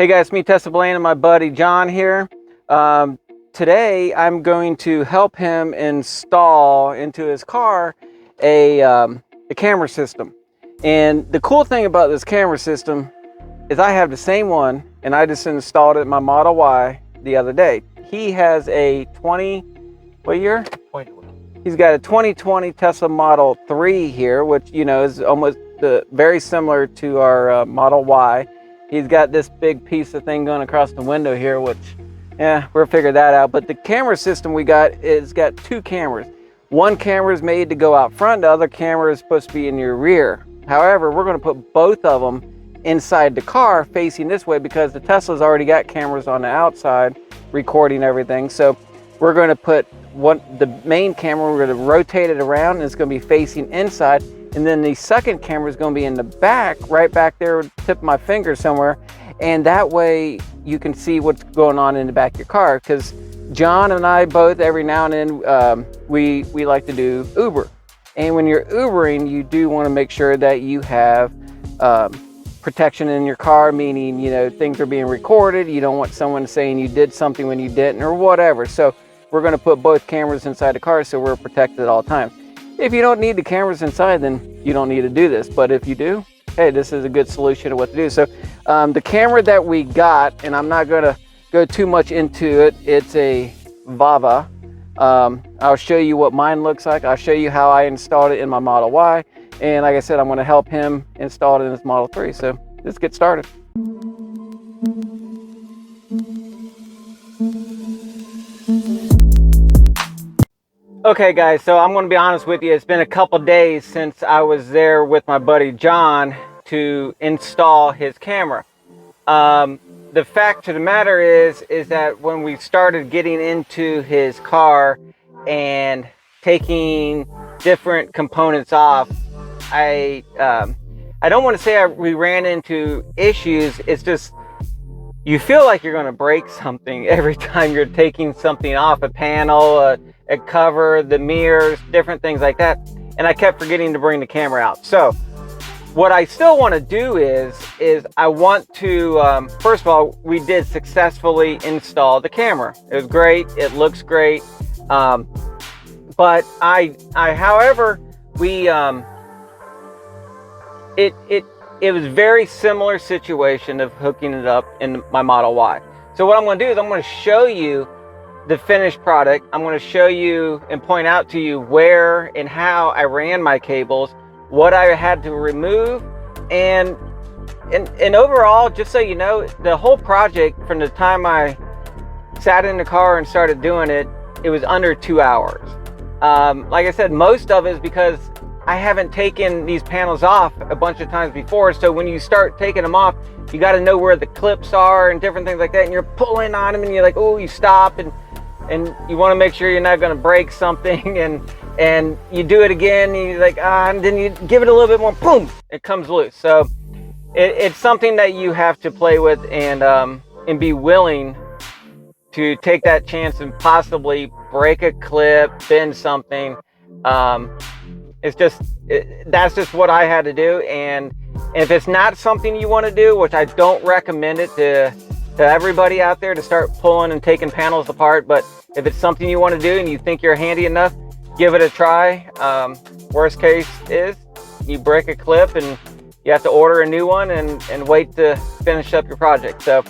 Hey guys, me Tesla Blaine and my buddy John here. Today I'm going to help him install into his car a camera system. And the cool thing about this camera system is I have the same one, and I just installed it in my Model Y the other day. He has a what year? 2020. He's got a 2020 Tesla Model 3 here, which is almost very similar to our Model Y. He's got this big piece of thing going across the window here, which, yeah, we'll figure that out. But the camera system we got is got two cameras. One camera is made to go out front, the other camera is supposed to be in your rear. However, we're going to put both of them inside the car facing this way because the Tesla's already got cameras on the outside recording everything. So we're going to put the main camera, we're going to rotate it around, and it's going to be facing inside. And then the second camera is going to be in the back, right back there, tip of my finger somewhere. And that way you can see what's going on in the back of your car. Because John and I both, every now and then, we like to do Uber. And when you're Ubering, you do want to make sure that you have protection in your car, meaning, things are being recorded. You don't want someone saying you did something when you didn't or whatever. So we're going to put both cameras inside the car so we're protected at all times. If you don't need the cameras inside, then you don't need to do this. But if you do, hey, this is a good solution to what to do. So the camera that we got, and I'm not going to go too much into it, it's a Vava. I'll show you what mine looks like. I'll show you how I installed it in my Model Y. And like I said, I'm going to help him install it in his Model 3. So let's get started. Okay guys, so I'm going to be honest with you. It's been a couple days since I was there with my buddy John to install his camera. The fact of the matter is that when we started getting into his car and taking different components off, I don't want to say we ran into issues. It's just you feel like you're going to break something every time you're taking something off, a panel, a cover, the mirrors, different things like that. And I kept forgetting to bring the camera out. So what I still want to do is I want to, first of all, we did successfully install the camera. It was great. It looks great. But however, we, it was very similar situation of hooking it up in my Model Y. So what I'm going to do is I'm going to show you the finished product. I'm going to show you and point out to you where and how I ran my cables, what I had to remove, and overall, just so you know, the whole project from the time I sat in the car and started doing it, it was under 2 hours. Like I said, most of it is because I haven't taken these panels off a bunch of times before. So when you start taking them off, you got to know where the clips are and different things like that. And you're pulling on them and you're like, oh, you stop and you want to make sure you're not going to break something. And you do it again and you're like, and then you give it a little bit more, boom, it comes loose. So it's something that you have to play with and be willing to take that chance and possibly break a clip, bend something. It's just, that's just what I had to do. And if it's not something you want to do, which I don't recommend it to everybody out there to start pulling and taking panels apart, but if it's something you want to do and you think you're handy enough, give it a try. Worst case is you break a clip and you have to order a new one and wait to finish up your project. So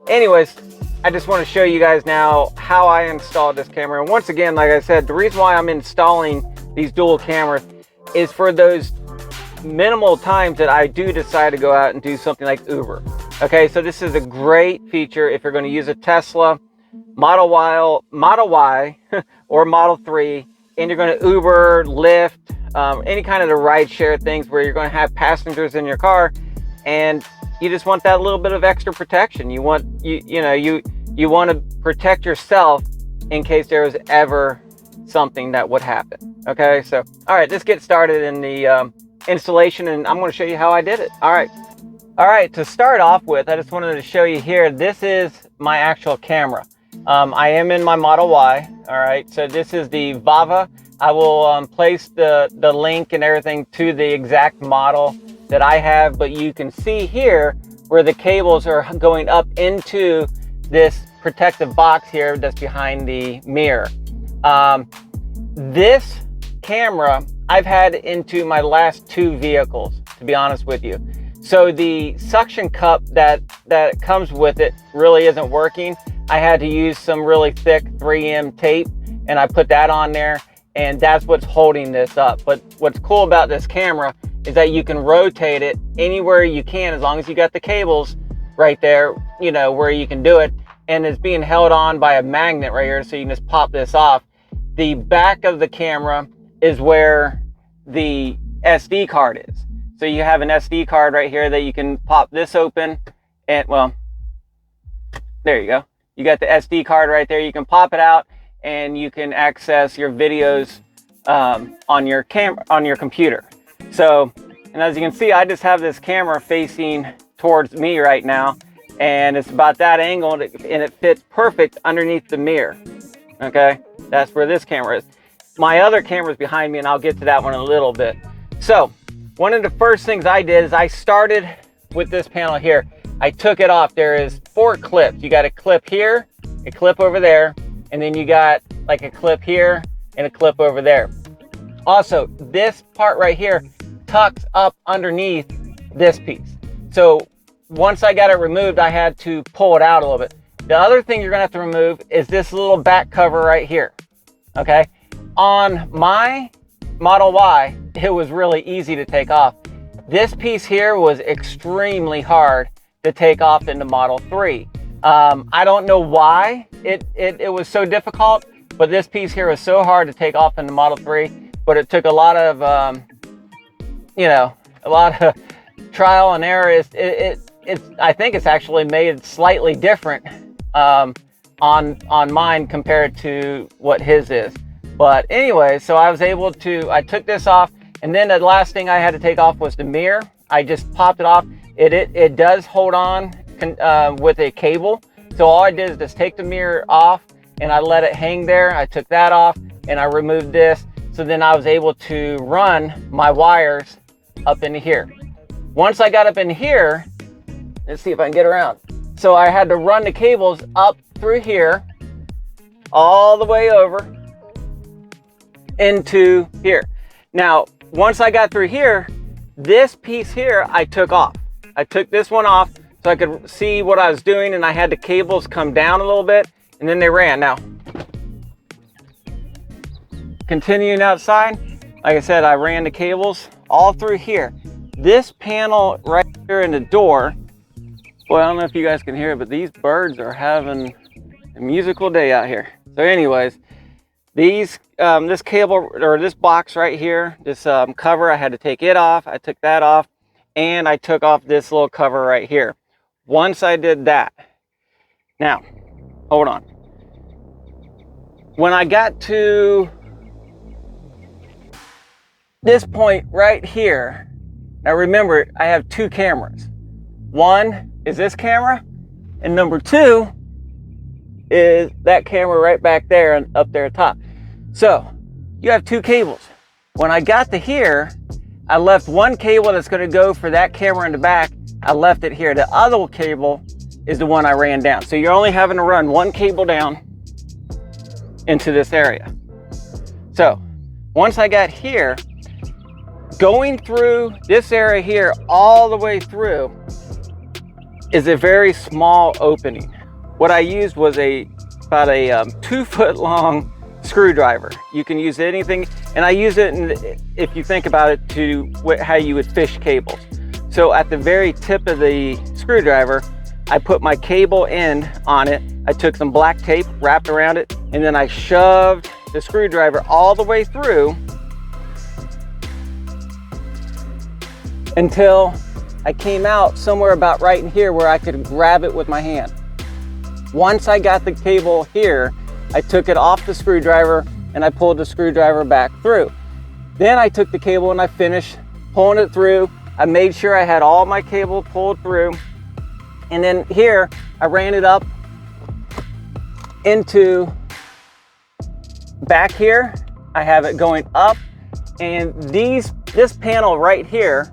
anyways, I just want to show you guys now how I installed this camera. And once again, like I said, the reason why I'm installing these dual cameras is for those minimal times that I do decide to go out and do something like Uber. Okay, so this is a great feature if you're going to use a Tesla Model Y or Model 3, and you're going to Uber, Lyft, any kind of the ride share things where you're going to have passengers in your car, and you just want that little bit of extra protection. You want you want to protect yourself in case there was ever something that would happen. Okay, so all right, let's get started in the installation, and I'm going to show you how I did it. All right, to start off with, I just wanted to show you here, this is my actual camera. I am in my Model Y. All right, so this is the Vava. I will place the link and everything to the exact model that I have, but you can see here where the cables are going up into this protective box here that's behind the mirror. This camera I've had into my last 2 vehicles, to be honest with you. So the suction cup that comes with it really isn't working. I had to use some really thick 3M tape, and I put that on there, and that's what's holding this up. But what's cool about this camera is that you can rotate it anywhere you can, as long as you got the cables right there, you know, where you can do it. And it's being held on by a magnet right here, so you can just pop this off. The back of the camera is where the SD card is. So you have an SD card right here that you can pop this open, and well, there you go. You got the SD card right there. You can pop it out and you can access your videos on your computer. So, and as you can see, I just have this camera facing towards me right now, and it's about that angle, and it fits perfect underneath the mirror. Okay, that's where this camera is. My other camera is behind me, and I'll get to that one in a little bit. So one of the first things I did is I started with this panel here. I took it off. There is 4 clips. You got a clip here, a clip over there, and then you got like a clip here and a clip over there. Also, this part right here tucks up underneath this piece. So once I got it removed, I had to pull it out a little bit. The other thing you're gonna have to remove is this little back cover right here, okay? On my Model Y, it was really easy to take off. This piece here was extremely hard to take off in the Model 3. I don't know why it was so difficult, but this piece here was so hard to take off in the Model 3, but it took a lot of, you know, a lot of trial and error. I think it's actually made slightly different on mine compared to what his is. But anyway, so I took this off, and then the last thing I had to take off was the mirror. I just popped it off. It does hold on with a cable. So all I did is just take the mirror off, and I let it hang there. I took that off, and I removed this. So then I was able to run my wires up into here. Once I got up in here, let's see if I can get around. So I had to run the cables up through here, all the way over into here. Now, once I got through here, this piece here I took off. I took this one off so I could see what I was doing, and I had the cables come down a little bit, and then they ran. Now, continuing outside, like I said, I ran the cables all through here. This panel right here in the door, well, I don't know if you guys can hear it, but these birds are having a musical day out here. So anyways, this cable, or this box right here, this cover, I had to take it off. I took that off, and I took off this little cover right here. Once I did that, now, hold on. When I got to this point right here, now remember, I have 2 cameras. One is this camera, and number 2 is that camera right back there and up there top. So you have 2 cables. When I got to here, I left one cable that's going to go for that camera in the back. I left it here. The other cable is the one I ran down. So you're only having to run one cable down into this area. So once I got here, going through this area here all the way through is a very small opening. What I used was about a 2-foot long screwdriver. You can use anything, and I use it, if you think about it, to how you would fish cables. So at the very tip of the screwdriver, I put my cable end on it. I took some black tape, wrapped around it, and then I shoved the screwdriver all the way through until I came out somewhere about right in here where I could grab it with my hand. Once I got the cable here, I took it off the screwdriver and I pulled the screwdriver back through. Then I took the cable and I finished pulling it through. I made sure I had all my cable pulled through. And then here, I ran it up into back here. I have it going up, and this panel right here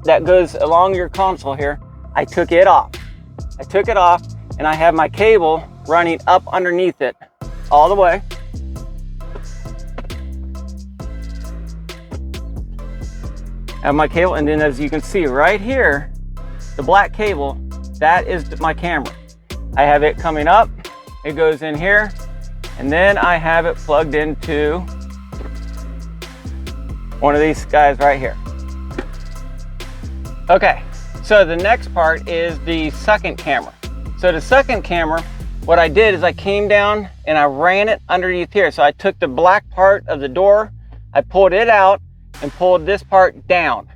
that goes along your console here, I took it off. I took it off, and I have my cable running up underneath it all the way. I have my cable, and then as you can see right here, the black cable, that is my camera. I have it coming up, it goes in here, and then I have it plugged into one of these guys right here. Okay, so the next part is the second camera. So the second camera, what I did is I came down and I ran it underneath here. So I took the black part of the door, I pulled it out and pulled this part down.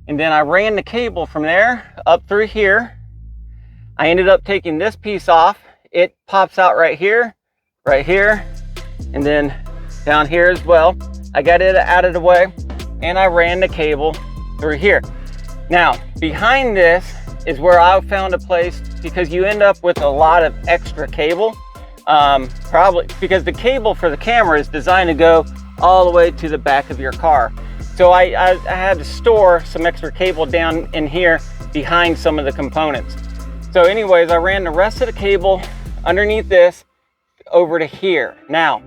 And then I ran the cable from there up through here. I ended up taking this piece off. It pops out right here, and then down here as well. I got it out of the way, and I ran the cable through here. Now, behind this is where I found a place, because you end up with a lot of extra cable, probably because the cable for the camera is designed to go all the way to the back of your car. So I had to store some extra cable down in here behind some of the components. So anyways, I ran the rest of the cable underneath this over to here. Now,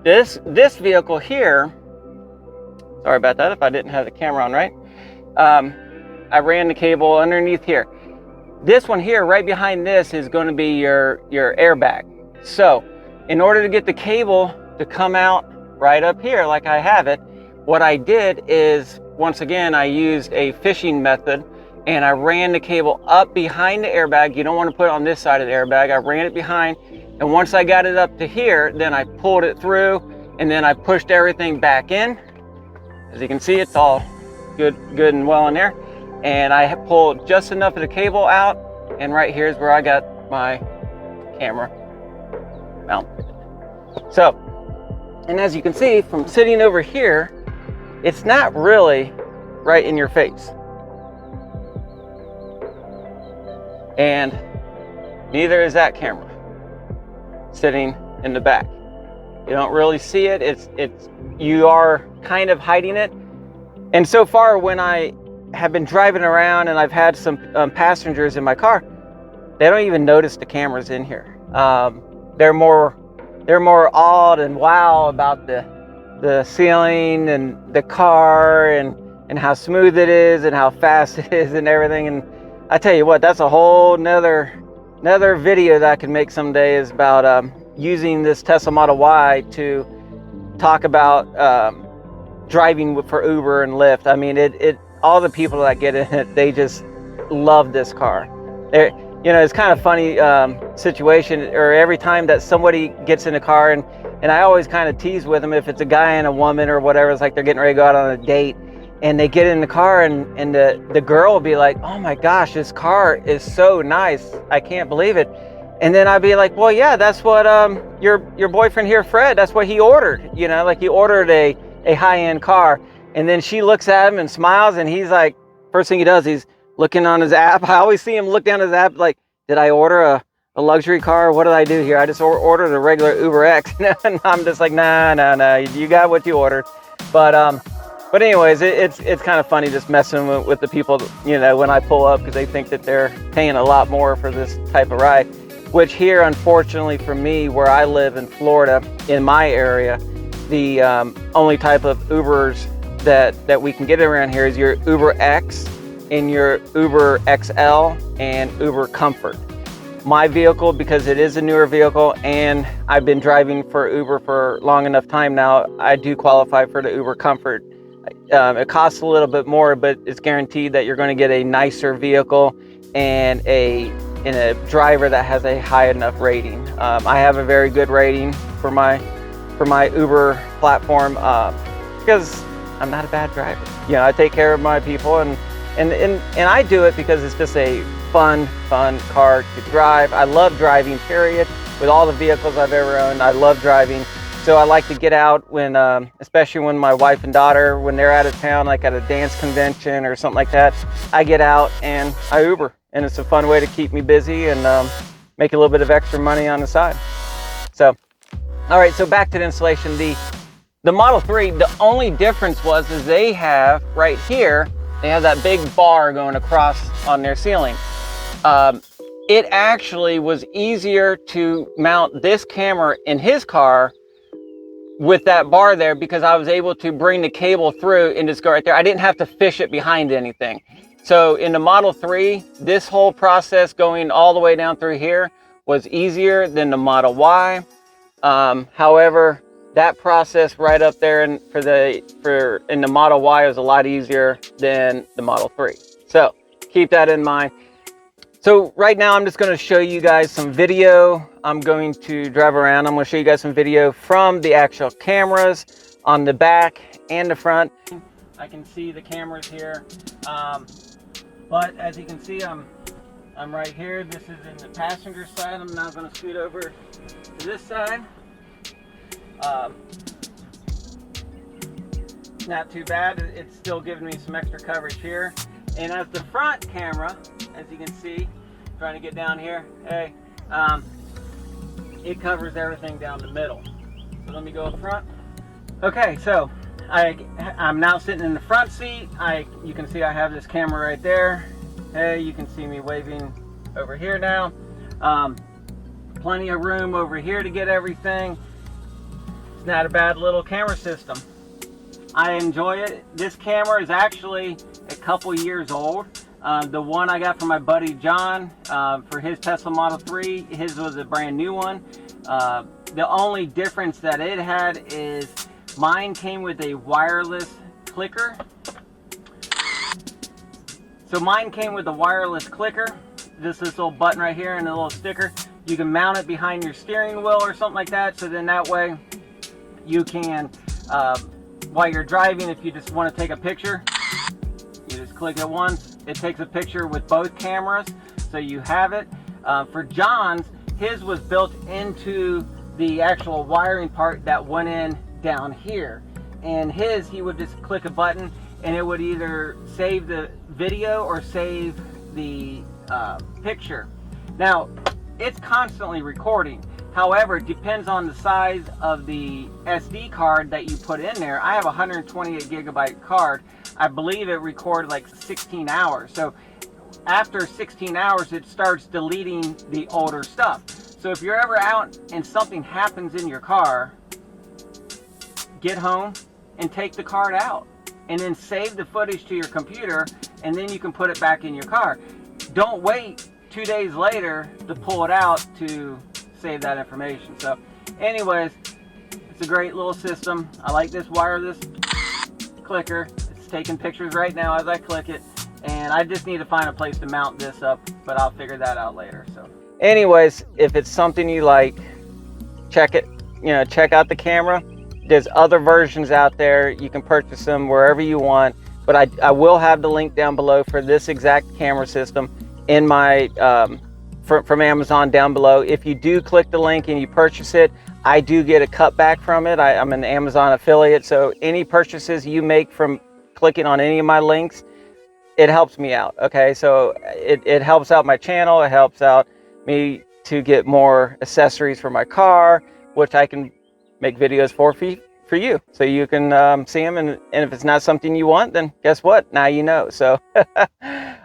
this vehicle here, sorry about that if I didn't have the camera on right. I ran the cable underneath here. This one here, right behind this, is going to be your airbag. So in order to get the cable to come out right up here like I have it, what I did is, once again, I used a fishing method, and I ran the cable up behind the airbag. You don't want to put it on this side of the airbag. I ran it behind, and once I got it up to here, then I pulled it through, and then I pushed everything back in. As you can see, it's all good and well in there. And I pulled just enough of the cable out, and right here is where I got my camera mounted. So, and as you can see from sitting over here, it's not really right in your face. And neither is that camera sitting in the back. You don't really see it. You are kind of hiding it. And so far, when I have been driving around and I've had some passengers in my car, they don't even notice the cameras in here. They're more awed and wow about the ceiling and the car and how smooth it is and how fast it is and everything. And I tell you what, that's a whole nother video that I can make someday, is about using this Tesla Model Y to talk about driving for Uber and Lyft. I mean, all the people that get in it, they just love this car. It's kind of funny situation, or every time that somebody gets in a car, and I always kind of tease with them, if it's a guy and a woman or whatever, it's like they're getting ready to go out on a date, and they get in the car, and the girl will be like, "Oh my gosh, this car is so nice, I can't believe it." And then I'd be like, "Well, yeah, that's what your boyfriend here, Fred, that's what he ordered. Like he ordered a high-end car." And then she looks at him and smiles, and he's like, first thing he does, he's looking on his app. I always see him look down his app like, did I order a luxury car? What did I do here? I just ordered a regular Uber X. And I'm just like, nah, you got what you ordered. But anyways, it's kind of funny just messing with the people, when I pull up, because they think that they're paying a lot more for this type of ride, which here, unfortunately for me, where I live in Florida, in my area, the only type of Ubers that we can get around here is your Uber X and your Uber XL and Uber Comfort. My vehicle, because it is a newer vehicle and I've been driving for Uber for long enough time now, I do qualify for the Uber Comfort. It costs a little bit more, but it's guaranteed that you're going to get a nicer vehicle and a driver that has a high enough rating. I have a very good rating for my Uber platform because I'm not a bad driver. I take care of my people, and I do it because it's just a fun car to drive. I love driving, period. With all the vehicles I've ever owned, I love driving. So I like to get out when, especially when my wife and daughter, when they're out of town, like at a dance convention or something like that, I get out and I Uber. And it's a fun way to keep me busy and make a little bit of extra money on the side. So, all right, so back to the installation. The Model 3, the only difference is they have right here, they have that big bar going across on their ceiling. it actually was easier to mount this camera in his car with that bar there, because I was able to bring the cable through and just go right there. I didn't have to fish it behind anything. So in the Model 3, this whole process going all the way down through here was easier than the Model Y. However, that process right up there in the Model Y was a lot easier than the Model 3. So keep that in mind. So right now I'm just going to show you guys some video. I'm going to drive around. I'm going to show you guys some video from the actual cameras on the back and the front. I can see the cameras here, but as you can see, I'm right here. This is in the passenger side. I'm now going to scoot over to this side. Not too bad. It's still giving me some extra coverage here. And as the front camera, as you can see, trying to get down here, hey, it covers everything down the middle. So let me go up front. Okay, so I'm now sitting in the front seat. You can see I have this camera right there. Hey, you can see me waving over here now. Plenty of room over here to get everything. It's not a bad little camera system. I enjoy it. This camera is actually a couple years old. The one I got from my buddy John for his Tesla Model 3, his was a brand new one. The only difference that it had is mine came with a wireless clicker. So mine came with a wireless clicker. This little button right here and a little sticker. You can mount it behind your steering wheel or something like that. So then that way you can, while you're driving, if you just want to take a picture, you just click it once. It takes a picture with both cameras, so you have it. For John's, his was built into the actual wiring part that went in down here. And his, he would just click a button and it would either save the video or save the picture. Now, it's constantly recording. However, it depends on the size of the SD card that you put in there. I have a 128 gigabyte card. I believe it recorded like 16 hours. So after 16 hours, it starts deleting the older stuff. So if you're ever out and something happens in your car, get home and take the card out and then save the footage to your computer, and then you can put it back in your car. Don't wait 2 days later to pull it out to save that information. So anyways, it's a great little system. I like this wireless clicker. It's taking pictures right now as I click it, and I just need to find a place to mount this up, but I'll figure that out later. So anyways, if it's something you like, check it, check out the camera. There's other versions out there. You can purchase them wherever you want, but I will have the link down below for this exact camera system in my from Amazon down below. If you do click the link and you purchase it, I do get a cutback from it. I'm an Amazon affiliate, so any purchases you make from clicking on any of my links, it helps me out. Okay, so it helps out my channel. It helps out me to get more accessories for my car, which I can make videos for you, so you can see them. And if it's not something you want, then guess what? Now you know. So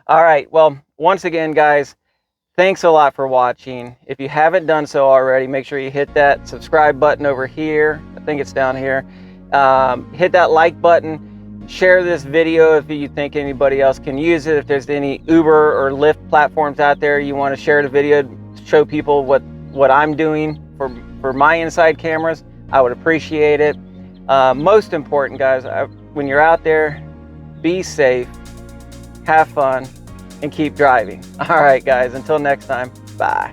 all right, well, once again, guys, thanks a lot for watching. If you haven't done so already, make sure you hit that subscribe button over here. I think it's down here. Hit that like button. Share this video if you think anybody else can use it. If there's any Uber or Lyft platforms out there you want to share the video, show people what I'm doing for my inside cameras, I would appreciate it. Most important, guys, when you're out there, be safe, have fun, and keep driving. All right, guys, until next time, bye.